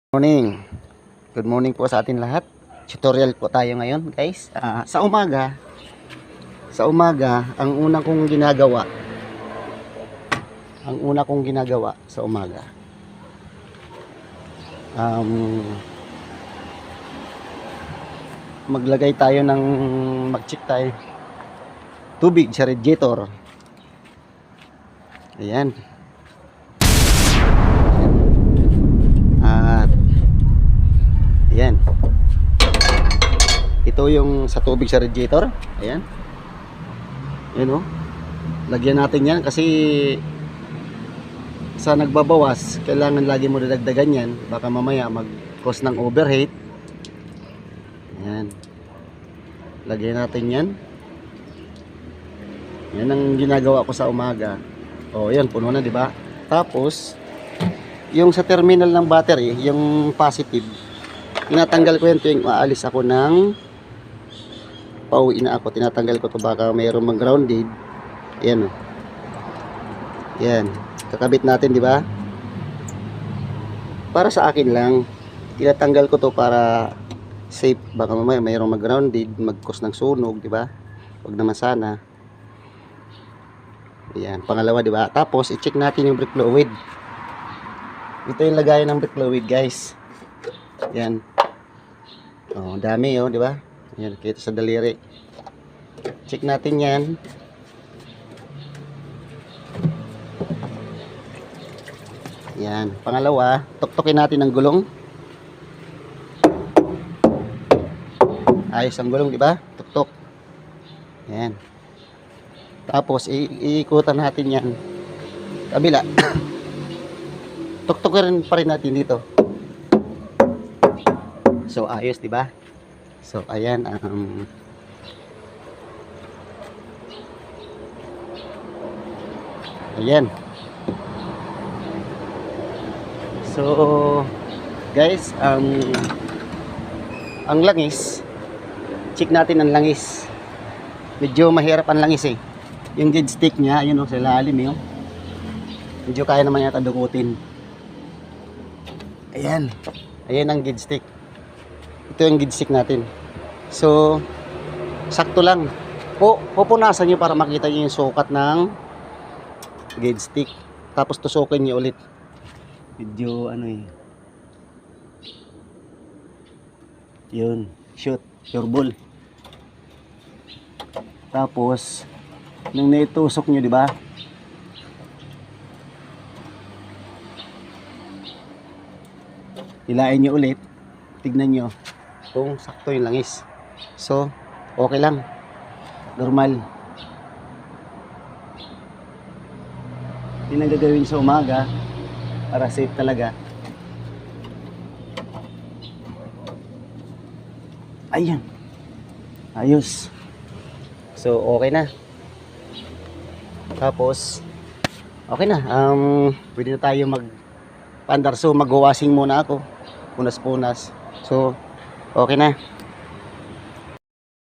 Morning. Good morning po sa atin lahat. Tutorial po tayo ngayon, guys. Sa umaga, ang una kong ginagawa sa umaga, maglagay tayo ng mag-check tayo tubig sa radiator. Ayan. Ayan. Ito yung sa tubig sa radiator. Ayan. Ayan o. Lagyan natin yan kasi sa nagbabawas, kailangan lagi mo dadagdagan yan. Baka mamaya mag-cause ng overheat. Ayan. Lagyan natin yan. Yan ang ginagawa ko sa umaga. O, yan. Puno na, diba? Tapos, yung sa terminal ng battery, yung positive, tinatanggal ko yan tuwing maalis ako ng pauwi na ako. Tinatanggal ko to baka mayroong mag-grounded. Ayan o. Yan. Kakabit natin, di ba? Para sa akin lang. Tinatanggal ko to para safe. Baka mamaya mayroong mag-grounded, mag-cause ng sunog, di ba? Huwag naman sana. Ayan. Pangalawa, di ba? Tapos, i-check natin yung brake fluid. Ito yung lagayan ng brake fluid, guys. Yan. Oh, dami oh, di ba? Yan, kita sa daliri. Check natin 'yan. Yan, pangalawa, tuktukin natin ang gulong. Ayos ang gulong, di ba? Tuktok. Yan. Tapos iikutan natin 'yan. Kabila. Tuktukin pa rin natin dito. So ayos, di ba? So ayan, ayan. So guys, ang langis, check natin ang langis. Medyo mahirap ang langis eh. Yung gauge stick niya, ayun oh, sa lalim yun. Medyo kaya naman yata dukutin. Ayan. Ayan ang gauge stick. Ito yung gauge stick natin. So, sakto lang. Pupunasan nyo para makita nyo yung sukat ng gauge stick. Tapos tusukin nyo ulit. Medyo ano eh. Yun. Shoot. Your ball. Tapos, nung naitusok nyo, di ba? Hilain nyo ulit. Tignan nyo kung sakto yung langis. So, okay lang. Normal. Hindi na gagawin sa umaga para safe talaga. Ayan. Ayos. So, okay na. Tapos, okay na. Pwede na tayo mag-pandar. So, mag-washing muna ako. Punas-punas. So, okay na.